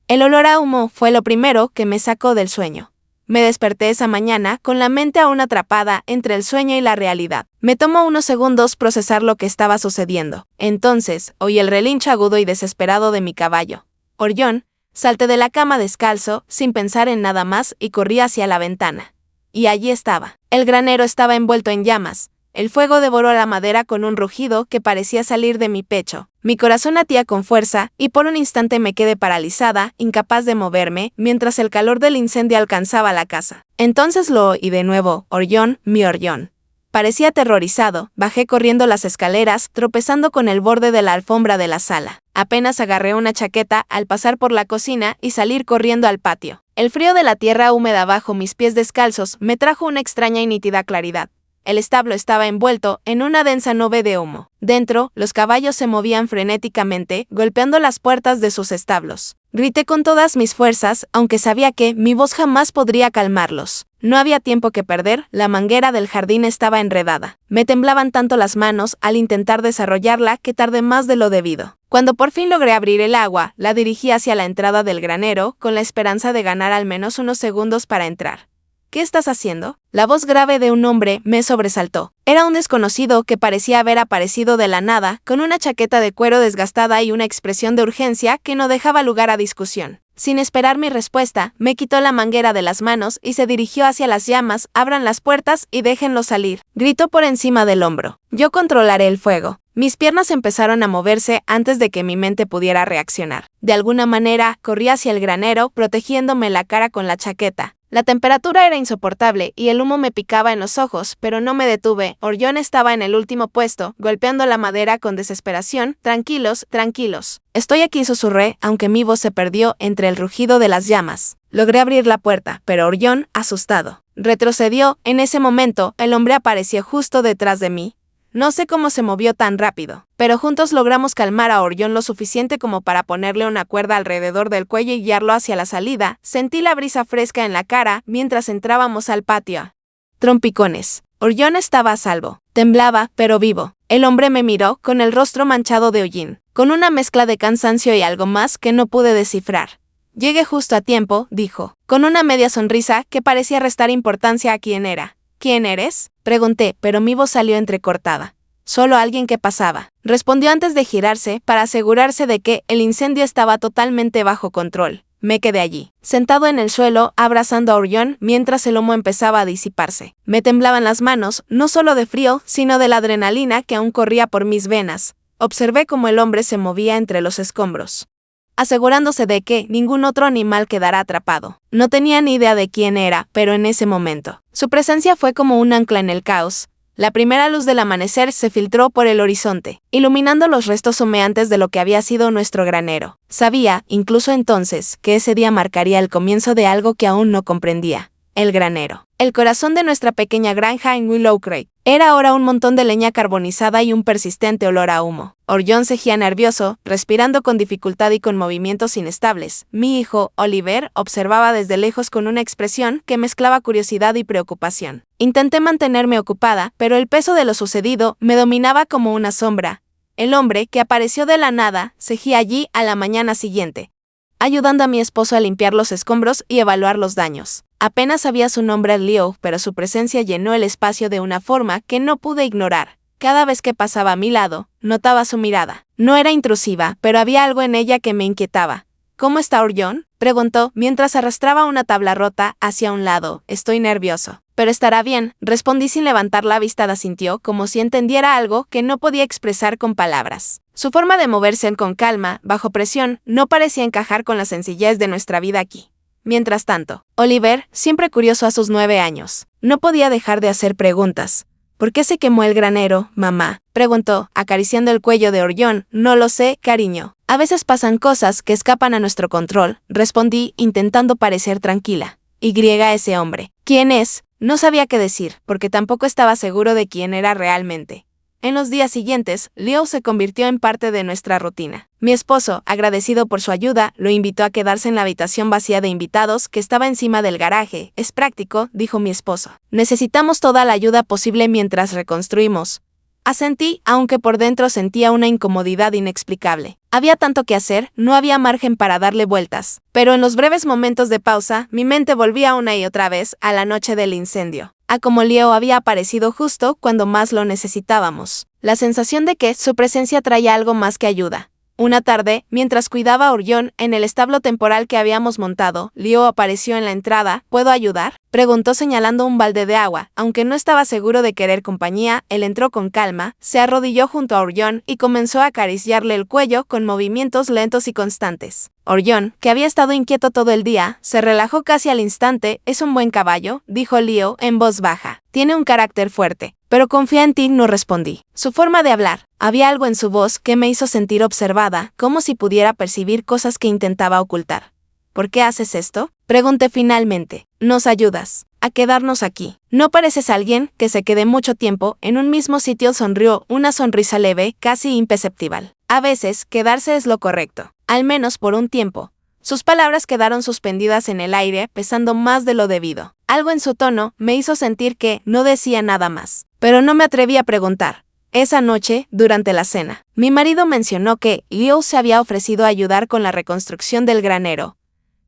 El olor a humo fue lo primero que me sacó del sueño. Me desperté esa mañana con la mente aún atrapada entre el sueño y la realidad. Me tomó unos segundos procesar lo que estaba sucediendo. Entonces, oí el relincho agudo y desesperado de mi caballo. Orión, salté de la cama descalzo, sin pensar en nada más, y corrí hacia la ventana. Y allí estaba. El granero estaba envuelto en llamas. El fuego devoró la madera con un rugido que parecía salir de mi pecho. Mi corazón latía con fuerza, y por un instante me quedé paralizada, incapaz de moverme, mientras el calor del incendio alcanzaba la casa. Entonces lo oí de nuevo: Orión, mi Orión. Parecía aterrorizado. Bajé corriendo las escaleras, tropezando con el borde de la alfombra de la sala. Apenas agarré una chaqueta al pasar por la cocina y salir corriendo al patio. El frío de la tierra húmeda bajo mis pies descalzos me trajo una extraña y nítida claridad. El establo estaba envuelto en una densa nube de humo. Dentro, los caballos se movían frenéticamente, golpeando las puertas de sus establos. Grité con todas mis fuerzas, aunque sabía que mi voz jamás podría calmarlos. No había tiempo que perder, la manguera del jardín estaba enredada. Me temblaban tanto las manos al intentar desarrollarla que tardé más de lo debido. Cuando por fin logré abrir el agua, la dirigí hacia la entrada del granero, con la esperanza de ganar al menos unos segundos para entrar. ¿Qué estás haciendo? La voz grave de un hombre me sobresaltó. Era un desconocido que parecía haber aparecido de la nada, con una chaqueta de cuero desgastada y una expresión de urgencia que no dejaba lugar a discusión. Sin esperar mi respuesta, me quitó la manguera de las manos y se dirigió hacia las llamas. Abran las puertas y déjenlo salir, gritó por encima del hombro. Yo controlaré el fuego. Mis piernas empezaron a moverse antes de que mi mente pudiera reaccionar. De alguna manera, corrí hacia el granero, protegiéndome la cara con la chaqueta. La temperatura era insoportable y el humo me picaba en los ojos, pero no me detuve. Orión estaba en el último puesto, golpeando la madera con desesperación. Tranquilos, tranquilos. Estoy aquí, susurré, aunque mi voz se perdió entre el rugido de las llamas. Logré abrir la puerta, pero Orión, asustado, retrocedió. En ese momento, el hombre apareció justo detrás de mí. No sé cómo se movió tan rápido, pero juntos logramos calmar a Orión lo suficiente como para ponerle una cuerda alrededor del cuello y guiarlo hacia la salida. Sentí la brisa fresca en la cara mientras entrábamos al patio. Trompicones. Orión estaba a salvo. Temblaba, pero vivo. El hombre me miró con el rostro manchado de hollín, con una mezcla de cansancio y algo más que no pude descifrar. Llegué justo a tiempo, dijo, con una media sonrisa que parecía restar importancia a quién era. ¿Quién eres?, pregunté, pero mi voz salió entrecortada. Solo alguien que pasaba, respondió antes de girarse para asegurarse de que el incendio estaba totalmente bajo control. Me quedé allí, sentado en el suelo, abrazando a Orión mientras el humo empezaba a disiparse. Me temblaban las manos, no solo de frío, sino de la adrenalina que aún corría por mis venas. Observé cómo el hombre se movía entre los escombros, asegurándose de que ningún otro animal quedara atrapado. No tenía ni idea de quién era, pero en ese momento, su presencia fue como un ancla en el caos. La primera luz del amanecer se filtró por el horizonte, iluminando los restos humeantes de lo que había sido nuestro granero. Sabía, incluso entonces, que ese día marcaría el comienzo de algo que aún no comprendía. El granero. El corazón de nuestra pequeña granja en Willow Creek. Era ahora un montón de leña carbonizada y un persistente olor a humo. Orión seguía nervioso, respirando con dificultad y con movimientos inestables. Mi hijo, Oliver, observaba desde lejos con una expresión que mezclaba curiosidad y preocupación. Intenté mantenerme ocupada, pero el peso de lo sucedido me dominaba como una sombra. El hombre, que apareció de la nada, seguía allí a la mañana siguiente, ayudando a mi esposo a limpiar los escombros y evaluar los daños. Apenas sabía su nombre, Leo, pero su presencia llenó el espacio de una forma que no pude ignorar. Cada vez que pasaba a mi lado, notaba su mirada. No era intrusiva, pero había algo en ella que me inquietaba. ¿Cómo está Orión?, preguntó mientras arrastraba una tabla rota hacia un lado. Estoy nervioso. Pero estará bien, respondí sin levantar la vista. Asintió como si entendiera algo que no podía expresar con palabras. Su forma de moverse con calma, bajo presión, no parecía encajar con la sencillez de nuestra vida aquí. Mientras tanto, Oliver, siempre curioso a sus 9 años, no podía dejar de hacer preguntas. ¿Por qué se quemó el granero, mamá?, preguntó, acariciando el cuello de Orión. No lo sé, cariño. A veces pasan cosas que escapan a nuestro control, respondí, intentando parecer tranquila. Ese hombre. ¿Quién es? No sabía qué decir, porque tampoco estaba seguro de quién era realmente. En los días siguientes, Leo se convirtió en parte de nuestra rutina. Mi esposo, agradecido por su ayuda, lo invitó a quedarse en la habitación vacía de invitados que estaba encima del garaje. Es práctico, dijo mi esposo. Necesitamos toda la ayuda posible mientras reconstruimos. Asentí, aunque por dentro sentía una incomodidad inexplicable. Había tanto que hacer, no había margen para darle vueltas. Pero en los breves momentos de pausa, mi mente volvía una y otra vez a la noche del incendio. A como Leo había aparecido justo cuando más lo necesitábamos. La sensación de que su presencia traía algo más que ayuda. Una tarde, mientras cuidaba a Orión en el establo temporal que habíamos montado, Leo apareció en la entrada. ¿Puedo ayudar?, preguntó señalando un balde de agua. Aunque no estaba seguro de querer compañía, él entró con calma, se arrodilló junto a Orión y comenzó a acariciarle el cuello con movimientos lentos y constantes. Orión, que había estado inquieto todo el día, se relajó casi al instante. «Es un buen caballo», dijo Leo en voz baja. «Tiene un carácter fuerte. Pero confía en ti», no respondí. Su forma de hablar, había algo en su voz que me hizo sentir observada, como si pudiera percibir cosas que intentaba ocultar. «¿Por qué haces esto?», pregunté finalmente. «Nos ayudas a quedarnos aquí. No pareces alguien que se quede mucho tiempo en un mismo sitio», sonrió, una sonrisa leve, casi imperceptible. «A veces, quedarse es lo correcto. Al menos por un tiempo». Sus palabras quedaron suspendidas en el aire, pesando más de lo debido. Algo en su tono me hizo sentir que no decía nada más. Pero no me atreví a preguntar. Esa noche, durante la cena, mi marido mencionó que Leo se había ofrecido a ayudar con la reconstrucción del granero.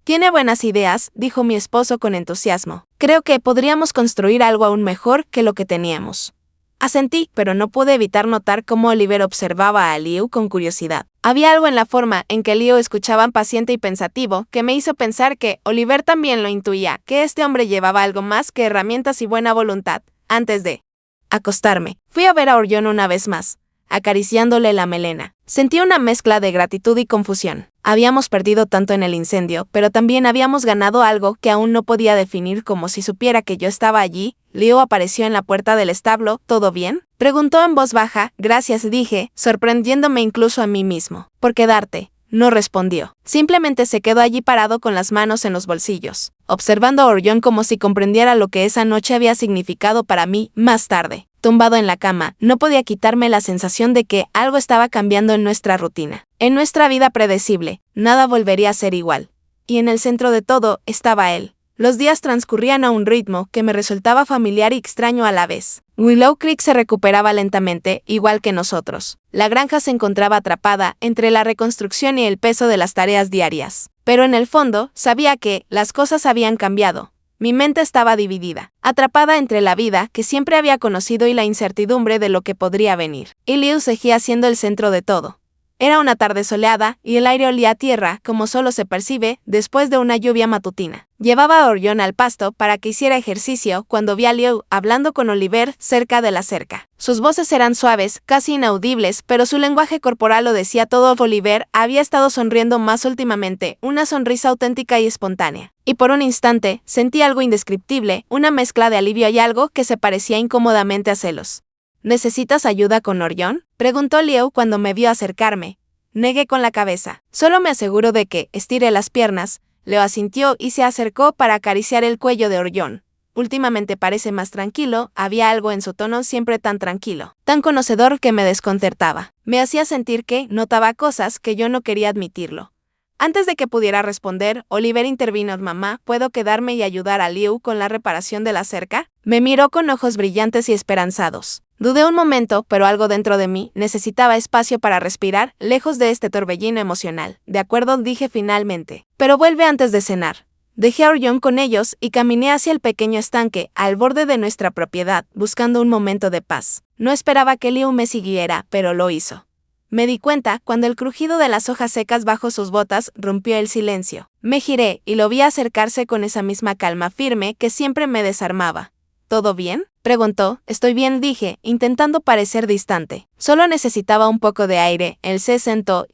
«Tiene buenas ideas», dijo mi esposo con entusiasmo. «Creo que podríamos construir algo aún mejor que lo que teníamos». Asentí, pero no pude evitar notar cómo Oliver observaba a Liu con curiosidad. Había algo en la forma en que Liu escuchaba paciente y pensativo que me hizo pensar que Oliver también lo intuía, que este hombre llevaba algo más que herramientas y buena voluntad. Antes de acostarme, fui a ver a Orión una vez más, acariciándole la melena. Sentí una mezcla de gratitud y confusión. Habíamos perdido tanto en el incendio, pero también habíamos ganado algo que aún no podía definir. Como si supiera que yo estaba allí, Leo apareció en la puerta del establo. «¿Todo bien?», preguntó en voz baja. «Gracias», dije, sorprendiéndome incluso a mí mismo. «¿Por quedarte?». No respondió. Simplemente se quedó allí parado con las manos en los bolsillos, observando a Orión como si comprendiera lo que esa noche había significado para mí. Más tarde, tumbado en la cama, no podía quitarme la sensación de que algo estaba cambiando en nuestra rutina, en nuestra vida predecible. Nada volvería a ser igual. Y en el centro de todo estaba él. Los días transcurrían a un ritmo que me resultaba familiar y extraño a la vez. Willow Creek se recuperaba lentamente, igual que nosotros. La granja se encontraba atrapada entre la reconstrucción y el peso de las tareas diarias. Pero en el fondo, sabía que las cosas habían cambiado. Mi mente estaba dividida, atrapada entre la vida que siempre había conocido y la incertidumbre de lo que podría venir. Y Liu seguía siendo el centro de todo. Era una tarde soleada, y el aire olía a tierra, como solo se percibe después de una lluvia matutina. Llevaba a Orión al pasto para que hiciera ejercicio cuando vi a Liu hablando con Oliver cerca de la cerca. Sus voces eran suaves, casi inaudibles, pero su lenguaje corporal lo decía todo. Oliver había estado sonriendo más últimamente, una sonrisa auténtica y espontánea. Y por un instante, sentí algo indescriptible, una mezcla de alivio y algo que se parecía incómodamente a celos. «¿Necesitas ayuda con Orión?», preguntó Leo cuando me vio acercarme. Negué con la cabeza. «Solo me aseguro de que estire las piernas». Leo asintió y se acercó para acariciar el cuello de Orión. «Últimamente parece más tranquilo», había algo en su tono siempre tan tranquilo, tan conocedor que me desconcertaba. Me hacía sentir que notaba cosas que yo no quería admitirlo. Antes de que pudiera responder, Oliver intervino. «Mamá, ¿puedo quedarme y ayudar a Liu con la reparación de la cerca?». Me miró con ojos brillantes y esperanzados. Dudé un momento, pero algo dentro de mí necesitaba espacio para respirar, lejos de este torbellino emocional. «De acuerdo», dije finalmente. «Pero vuelve antes de cenar». Dejé a Orión con ellos y caminé hacia el pequeño estanque, al borde de nuestra propiedad, buscando un momento de paz. No esperaba que Liu me siguiera, pero lo hizo. Me di cuenta cuando el crujido de las hojas secas bajo sus botas rompió el silencio. Me giré y lo vi acercarse con esa misma calma firme que siempre me desarmaba. «¿Todo bien?», preguntó. «Estoy bien», dije, intentando parecer distante. Solo necesitaba un poco de aire. Él se sentó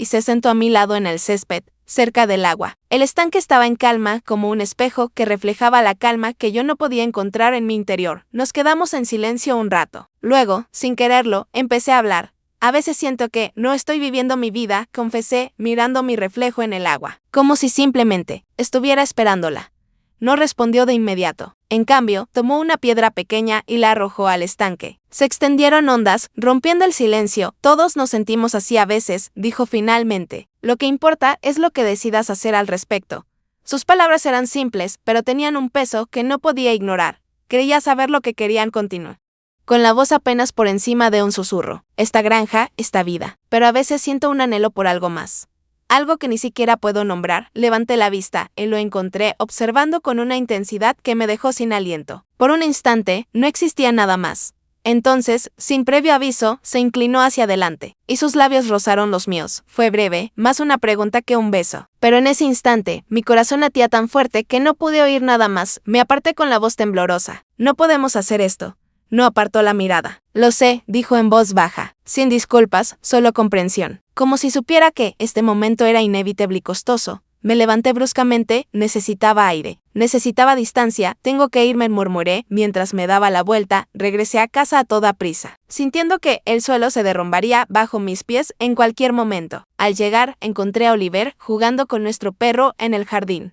a mi lado en el césped, cerca del agua. El estanque estaba en calma, como un espejo que reflejaba la calma que yo no podía encontrar en mi interior. Nos quedamos en silencio un rato. Luego, sin quererlo, empecé a hablar. «A veces siento que no estoy viviendo mi vida», confesé, mirando mi reflejo en el agua, como si simplemente estuviera esperándola. No respondió de inmediato. En cambio, tomó una piedra pequeña y la arrojó al estanque. Se extendieron ondas, rompiendo el silencio. «Todos nos sentimos así a veces», dijo finalmente. «Lo que importa es lo que decidas hacer al respecto». Sus palabras eran simples, pero tenían un peso que no podía ignorar. Creía saber lo que querían continuar. con la voz apenas por encima de un susurro. Esta granja, esta vida. Pero a veces siento un anhelo por algo más. Algo que ni siquiera puedo nombrar. Levanté la vista y lo encontré observando con una intensidad que me dejó sin aliento. Por un instante, no existía nada más. Entonces, sin previo aviso, se inclinó hacia adelante, y sus labios rozaron los míos. Fue breve, más una pregunta que un beso. Pero en ese instante, mi corazón latía tan fuerte que no pude oír nada más. Me aparté con la voz temblorosa. No podemos hacer esto. No apartó la mirada. Lo sé, dijo en voz baja, sin disculpas, solo comprensión. Como si supiera que este momento era inevitable y costoso. Me levanté bruscamente, necesitaba aire, necesitaba distancia, tengo que irme, murmuré, mientras me daba la vuelta, regresé a casa a toda prisa, sintiendo que el suelo se derrumbaría bajo mis pies en cualquier momento. Al llegar, encontré a Oliver jugando con nuestro perro en el jardín,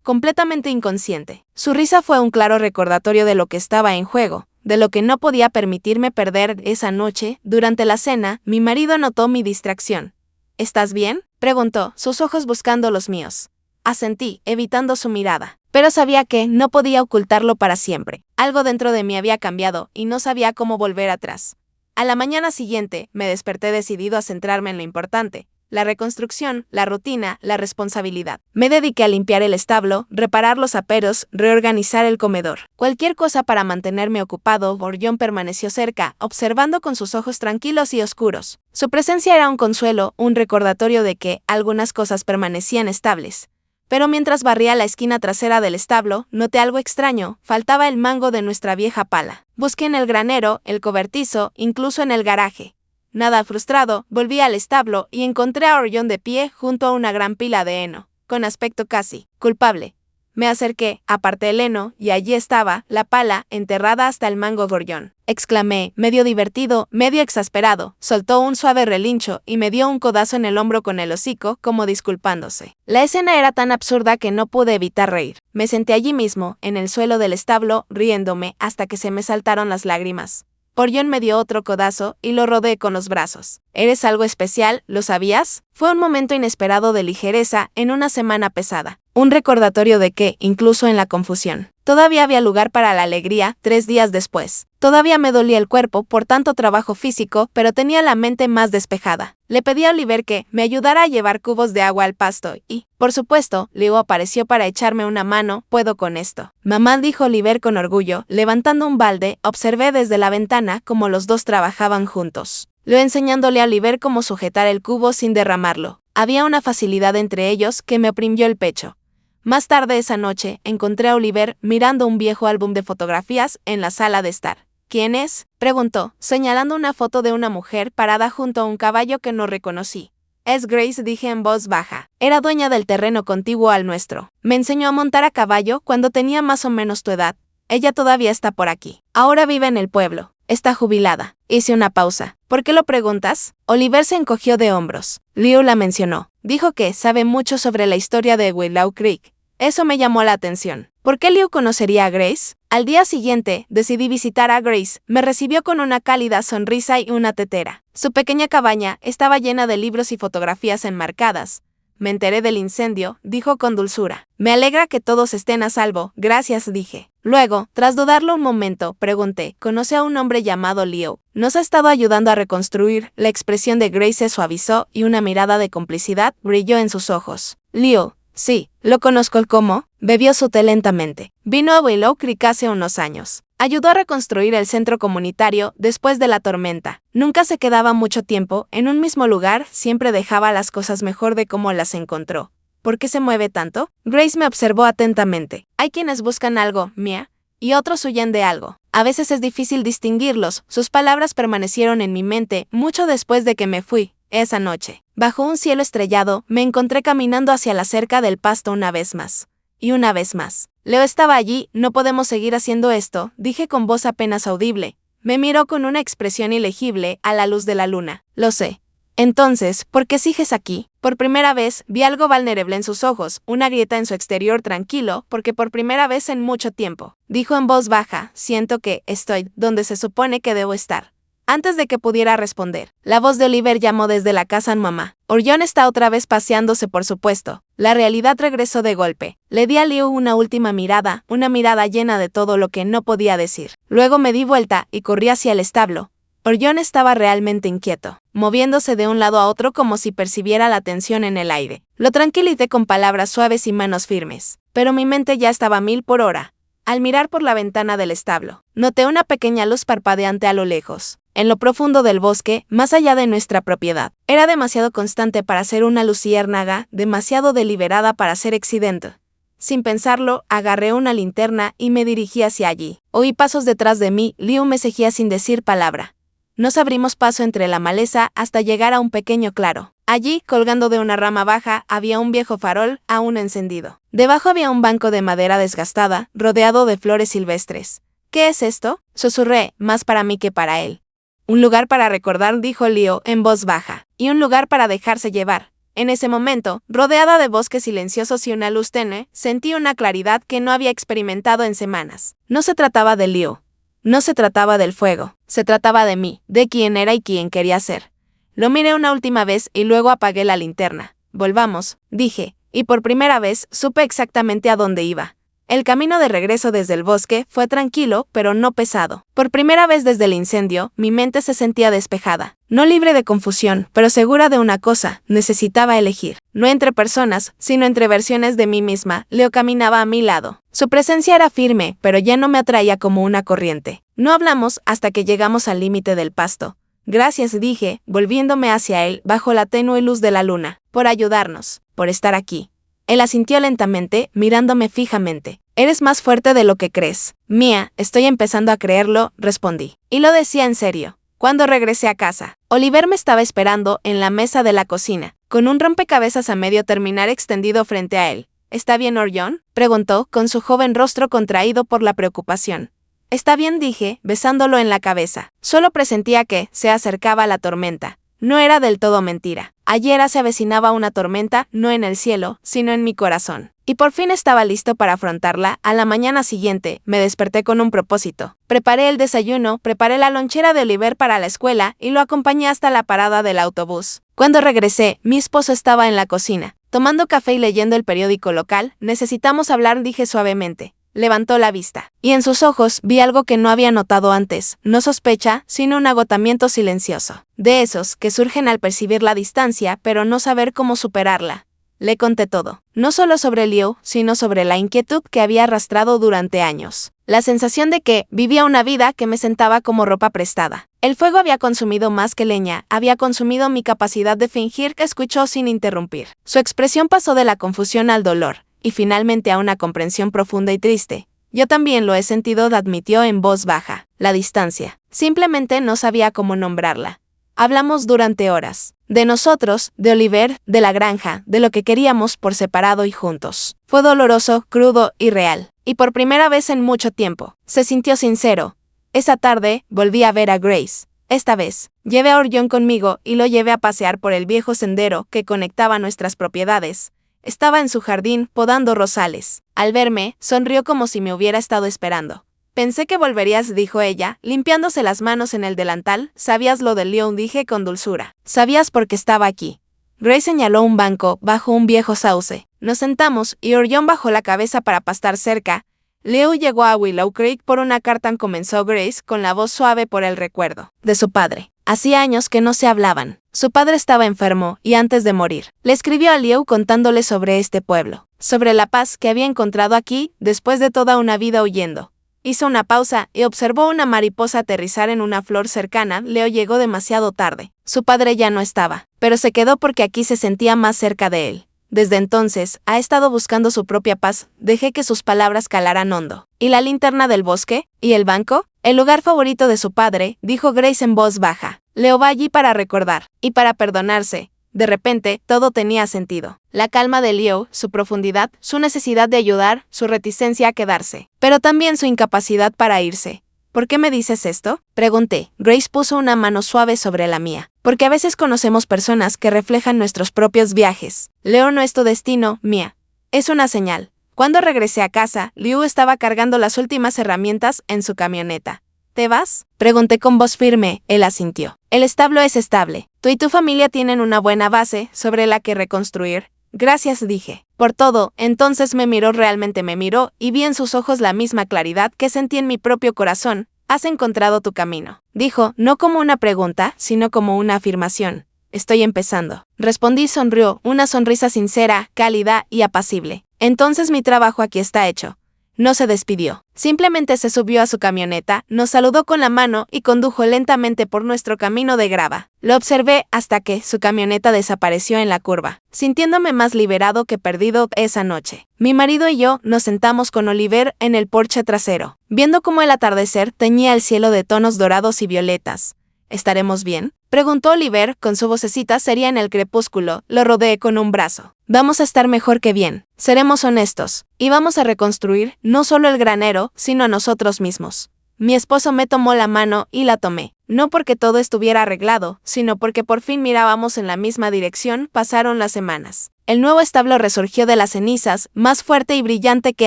completamente inconsciente. Su risa fue un claro recordatorio de lo que estaba en juego, de lo que no podía permitirme perder esa noche. Durante la cena, mi marido notó mi distracción. ¿Estás bien?, preguntó, sus ojos buscando los míos. Asentí, evitando su mirada, pero sabía que no podía ocultarlo para siempre. Algo dentro de mí había cambiado y no sabía cómo volver atrás. A la mañana siguiente, me desperté decidido a centrarme en lo importante: la reconstrucción, la rutina, la responsabilidad. Me dediqué a limpiar el establo, reparar los aperos, reorganizar el comedor. Cualquier cosa para mantenerme ocupado. Borjón permaneció cerca, observando con sus ojos tranquilos y oscuros. Su presencia era un consuelo, un recordatorio de que algunas cosas permanecían estables. Pero mientras barría la esquina trasera del establo, noté algo extraño: faltaba el mango de nuestra vieja pala. Busqué en el granero, el cobertizo, incluso en el garaje. Nada. Frustrado, volví al establo y encontré a Orión de pie junto a una gran pila de heno, con aspecto casi culpable. Me acerqué, aparté el heno, y allí estaba, la pala, enterrada hasta el mango. Gorrión, exclamé, medio divertido, medio exasperado. Soltó un suave relincho y me dio un codazo en el hombro con el hocico, como disculpándose. La escena era tan absurda que no pude evitar reír. Me senté allí mismo, en el suelo del establo, riéndome, hasta que se me saltaron las lágrimas. Orión me dio otro codazo y lo rodé con los brazos. ¿Eres algo especial? ¿Lo sabías? Fue un momento inesperado de ligereza en una semana pesada. Un recordatorio de que, incluso en la confusión, todavía había lugar para la alegría. 3 días después, todavía me dolía el cuerpo por tanto trabajo físico, pero tenía la mente más despejada. Le pedí a Oliver que me ayudara a llevar cubos de agua al pasto y, por supuesto, Leo apareció para echarme una mano. Puedo con esto, mamá, dijo Oliver con orgullo, levantando un balde. Observé desde la ventana cómo los dos trabajaban juntos, Leo enseñándole a Oliver cómo sujetar el cubo sin derramarlo. Había una facilidad entre ellos que me oprimió el pecho. Más tarde esa noche, encontré a Oliver mirando un viejo álbum de fotografías en la sala de estar. ¿Quién es?, preguntó, señalando una foto de una mujer parada junto a un caballo que no reconocí. Es Grace, dije en voz baja. Era dueña del terreno contiguo al nuestro. Me enseñó a montar a caballo cuando tenía más o menos tu edad. Ella todavía está por aquí. Ahora vive en el pueblo. Está jubilada. Hice una pausa. ¿Por qué lo preguntas? Oliver se encogió de hombros. Liu la mencionó. Dijo que sabe mucho sobre la historia de Willow Creek. Eso me llamó la atención. ¿Por qué Liu conocería a Grace? Al día siguiente, decidí visitar a Grace. Me recibió con una cálida sonrisa y una tetera. Su pequeña cabaña estaba llena de libros y fotografías enmarcadas. Me enteré del incendio, dijo con dulzura. Me alegra que todos estén a salvo, gracias, dije. Luego, tras dudarlo un momento, pregunté, ¿conoce a un hombre llamado Liu? ¿Nos ha estado ayudando a reconstruir? La expresión de Grace se suavizó y una mirada de complicidad brilló en sus ojos. Liu. Sí, lo conozco. ¿Cómo? Bebió su té lentamente. Vino a Willow Creek hace unos años. Ayudó a reconstruir el centro comunitario después de la tormenta. Nunca se quedaba mucho tiempo en un mismo lugar, siempre dejaba las cosas mejor de cómo las encontró. ¿Por qué se mueve tanto? Grace me observó atentamente. Hay quienes buscan algo, Mia, y otros huyen de algo. A veces es difícil distinguirlos. Sus palabras permanecieron en mi mente mucho después de que me fui. Esa noche, bajo un cielo estrellado, me encontré caminando hacia la cerca del pasto una vez más. Y una vez más. Leo estaba allí. No podemos seguir haciendo esto, dije con voz apenas audible. Me miró con una expresión ilegible a la luz de la luna. Lo sé. Entonces, ¿por qué sigues aquí? Por primera vez, vi algo vulnerable en sus ojos, una grieta en su exterior tranquilo, porque por primera vez en mucho tiempo. Dijo en voz baja, siento que estoy donde se supone que debo estar. Antes de que pudiera responder, la voz de Oliver llamó desde la casa a mamá. Orión está otra vez paseándose, por supuesto. La realidad regresó de golpe. Le di a Liu una última mirada, una mirada llena de todo lo que no podía decir. Luego me di vuelta y corrí hacia el establo. Orión estaba realmente inquieto, moviéndose de un lado a otro como si percibiera la tensión en el aire. Lo tranquilicé con palabras suaves y manos firmes, pero mi mente ya estaba a 1000 por hora. Al mirar por la ventana del establo, noté una pequeña luz parpadeante a lo lejos, en lo profundo del bosque, más allá de nuestra propiedad. Era demasiado constante para ser una luciérnaga, demasiado deliberada para ser accidente. Sin pensarlo, agarré una linterna y me dirigí hacia allí. Oí pasos detrás de mí, Liu me seguía sin decir palabra. Nos abrimos paso entre la maleza hasta llegar a un pequeño claro. Allí, colgando de una rama baja, había un viejo farol aún encendido. Debajo había un banco de madera desgastada, rodeado de flores silvestres. ¿Qué es esto?, susurré, más para mí que para él. Un lugar para recordar, dijo Liu en voz baja, y un lugar para dejarse llevar. En ese momento, rodeada de bosques silenciosos y una luz tenue, sentí una claridad que no había experimentado en semanas. No se trataba de Liu. No se trataba del fuego, se trataba de mí, de quién era y quién quería ser. Lo miré una última vez y luego apagué la linterna. Volvamos, dije, y por primera vez supe exactamente a dónde iba. El camino de regreso desde el bosque fue tranquilo, pero no pesado. Por primera vez desde el incendio, mi mente se sentía despejada. No libre de confusión, pero segura de una cosa, necesitaba elegir. No entre personas, sino entre versiones de mí misma. Leo caminaba a mi lado. Su presencia era firme, pero ya no me atraía como una corriente. No hablamos hasta que llegamos al límite del pasto. Gracias, dije, volviéndome hacia él, bajo la tenue luz de la luna, por ayudarnos, por estar aquí. Él asintió lentamente, mirándome fijamente. Eres más fuerte de lo que crees. Mía, estoy empezando a creerlo, respondí. Y lo decía en serio. Cuando regresé a casa, Oliver me estaba esperando en la mesa de la cocina, con un rompecabezas a medio terminar extendido frente a él. ¿Está bien, Orión?, preguntó, con su joven rostro contraído por la preocupación. Está bien, dije, besándolo en la cabeza. Solo presentía que se acercaba la tormenta. No era del todo mentira. Ayer se avecinaba una tormenta, no en el cielo, sino en mi corazón. Y por fin estaba listo para afrontarla. A la mañana siguiente, me desperté con un propósito. Preparé el desayuno, preparé la lonchera de Oliver para la escuela y lo acompañé hasta la parada del autobús. Cuando regresé, mi esposo estaba en la cocina, tomando café y leyendo el periódico local. Necesitamos hablar, dije suavemente. Levantó la vista, y en sus ojos vi algo que no había notado antes, no sospecha, sino un agotamiento silencioso. De esos que surgen al percibir la distancia, pero no saber cómo superarla. Le conté todo, no solo sobre Liu, sino sobre la inquietud que había arrastrado durante años. La sensación de que vivía una vida que me sentaba como ropa prestada. El fuego había consumido más que leña, había consumido mi capacidad de fingir. Que escuchó sin interrumpir. Su expresión pasó de la confusión al dolor, y finalmente a una comprensión profunda y triste. Yo también lo he sentido, admitió en voz baja. La distancia. Simplemente no sabía cómo nombrarla. Hablamos durante horas. De nosotros, de Oliver, de la granja, de lo que queríamos por separado y juntos. Fue doloroso, crudo y real. Y por primera vez en mucho tiempo, se sintió sincero. Esa tarde, volví a ver a Grace. Esta vez, llevé a Orión conmigo y lo llevé a pasear por el viejo sendero que conectaba nuestras propiedades. Estaba en su jardín, podando rosales. Al verme, sonrió como si me hubiera estado esperando. Pensé que volverías, dijo ella, limpiándose las manos en el delantal. ¿Sabías lo del león?, dije con dulzura. ¿Sabías por qué estaba aquí? Grace señaló un banco bajo un viejo sauce. Nos sentamos y Orión bajó la cabeza para pastar cerca. Leo llegó a Willow Creek por una carta, comenzó Grace con la voz suave por el recuerdo de su padre. Hacía años que no se hablaban. Su padre estaba enfermo y antes de morir, le escribió a Liu contándole sobre este pueblo, sobre la paz que había encontrado aquí después de toda una vida huyendo. Hizo una pausa y observó una mariposa aterrizar en una flor cercana. Leo llegó demasiado tarde. Su padre ya no estaba, pero se quedó porque aquí se sentía más cerca de él. Desde entonces, ha estado buscando su propia paz. Dejé que sus palabras calaran hondo. ¿Y la linterna del bosque? ¿Y el banco? El lugar favorito de su padre, dijo Grace en voz baja. Leo va allí para recordar, y para perdonarse. De repente, todo tenía sentido. La calma de Leo, su profundidad, su necesidad de ayudar, su reticencia a quedarse, pero también su incapacidad para irse. ¿Por qué me dices esto?, pregunté. Grace puso una mano suave sobre la mía. Porque a veces conocemos personas que reflejan nuestros propios viajes. Leo no es tu destino, Mía. Es una señal. Cuando regresé a casa, Liu estaba cargando las últimas herramientas en su camioneta. ¿Te vas? Pregunté con voz firme. Él asintió. El establo es estable. Tú y tu familia tienen una buena base sobre la que reconstruir. Gracias, dije. Por todo. Entonces realmente me miró, y vi en sus ojos la misma claridad que sentí en mi propio corazón. Has encontrado tu camino. Dijo, no como una pregunta, sino como una afirmación. Estoy empezando. Respondí y sonrió, una sonrisa sincera, cálida y apacible. Entonces mi trabajo aquí está hecho. No se despidió. Simplemente se subió a su camioneta, nos saludó con la mano y condujo lentamente por nuestro camino de grava. Lo observé hasta que su camioneta desapareció en la curva, sintiéndome más liberado que perdido esa noche. Mi marido y yo nos sentamos con Oliver en el porche trasero, viendo cómo el atardecer teñía el cielo de tonos dorados y violetas. ¿Estaremos bien?, preguntó Oliver con su vocecita seria en el crepúsculo. Lo rodeé con un brazo. Vamos a estar mejor que bien. Seremos honestos. Y vamos a reconstruir no solo el granero, sino a nosotros mismos. Mi esposo me tomó la mano y la tomé. No porque todo estuviera arreglado, sino porque por fin mirábamos en la misma dirección. Pasaron las semanas. El nuevo establo resurgió de las cenizas, más fuerte y brillante que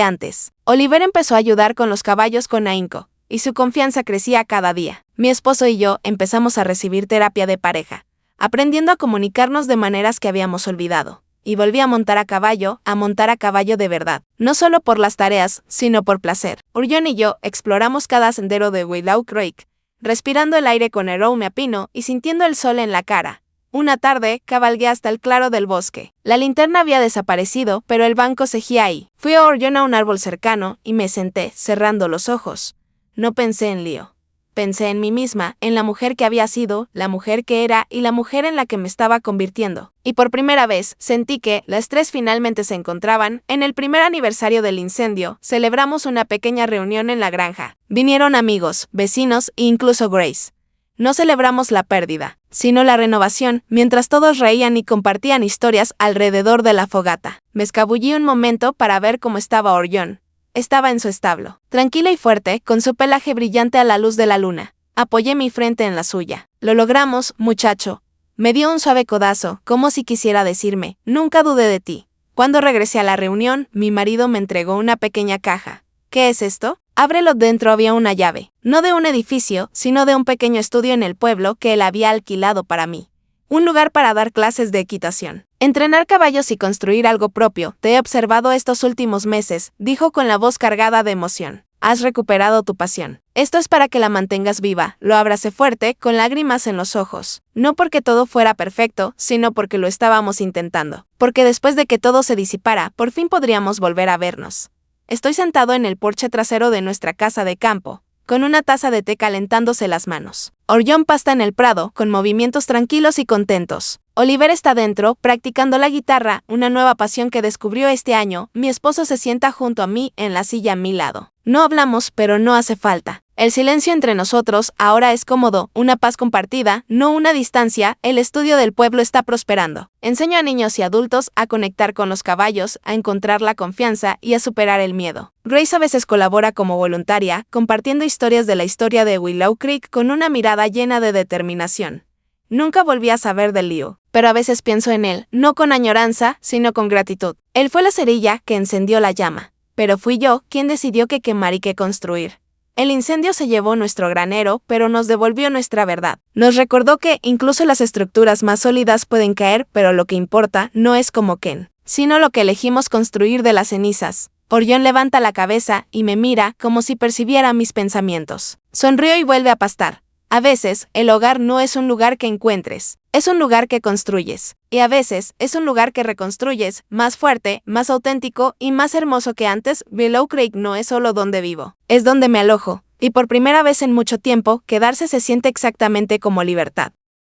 antes. Oliver empezó a ayudar con los caballos con ahínco, y su confianza crecía cada día. Mi esposo y yo empezamos a recibir terapia de pareja, aprendiendo a comunicarnos de maneras que habíamos olvidado. Y volví a montar a caballo de verdad, no solo por las tareas, sino por placer. Orión y yo exploramos cada sendero de Willow Creek, respirando el aire con aroma a pino y sintiendo el sol en la cara. Una tarde, cabalgué hasta el claro del bosque. La linterna había desaparecido, pero el banco seguía ahí. Fui a Orión a un árbol cercano y me senté, cerrando los ojos. No pensé en Leo. Pensé en mí misma, en la mujer que había sido, la mujer que era y la mujer en la que me estaba convirtiendo. Y por primera vez, sentí que las tres finalmente se encontraban. En el primer aniversario del incendio, celebramos una pequeña reunión en la granja. Vinieron amigos, vecinos e incluso Grace. No celebramos la pérdida, sino la renovación, mientras todos reían y compartían historias alrededor de la fogata. Me escabullí un momento para ver cómo estaba Orión. Estaba en su establo, tranquila y fuerte, con su pelaje brillante a la luz de la luna. Apoyé mi frente en la suya. Lo logramos, muchacho. Me dio un suave codazo, como si quisiera decirme, nunca dudé de ti. Cuando regresé a la reunión, mi marido me entregó una pequeña caja. ¿Qué es esto? Ábrelo. Dentro había una llave, no de un edificio, sino de un pequeño estudio en el pueblo que él había alquilado para mí. Un lugar para dar clases de equitación, entrenar caballos y construir algo propio. Te he observado estos últimos meses, dijo con la voz cargada de emoción. Has recuperado tu pasión. Esto es para que la mantengas viva. Lo abracé fuerte, con lágrimas en los ojos. No porque todo fuera perfecto, sino porque lo estábamos intentando. Porque después de que todo se disipara, por fin podríamos volver a vernos. Estoy sentado en el porche trasero de nuestra casa de campo, con una taza de té calentándose las manos. Orión pasta en el prado, con movimientos tranquilos y contentos. Oliver está dentro, practicando la guitarra, una nueva pasión que descubrió este año. Mi esposo se sienta junto a mí, en la silla a mi lado. No hablamos, pero no hace falta. El silencio entre nosotros ahora es cómodo, una paz compartida, no una distancia. El estudio del pueblo está prosperando. Enseño a niños y adultos a conectar con los caballos, a encontrar la confianza y a superar el miedo. Grace a veces colabora como voluntaria, compartiendo historias de la historia de Willow Creek con una mirada llena de determinación. Nunca volví a saber de Leo, pero a veces pienso en él, no con añoranza, sino con gratitud. Él fue la cerilla que encendió la llama, pero fui yo quien decidió qué quemar y qué construir. El incendio se llevó nuestro granero, pero nos devolvió nuestra verdad. Nos recordó que incluso las estructuras más sólidas pueden caer, pero lo que importa no es cómo Ken, sino lo que elegimos construir de las cenizas. Orión levanta la cabeza y me mira como si percibiera mis pensamientos. Sonrío y vuelve a pastar. A veces, el hogar no es un lugar que encuentres, es un lugar que construyes. Y a veces, es un lugar que reconstruyes, más fuerte, más auténtico y más hermoso que antes. Willow Creek no es solo donde vivo, es donde me alojo. Y por primera vez en mucho tiempo, quedarse se siente exactamente como libertad.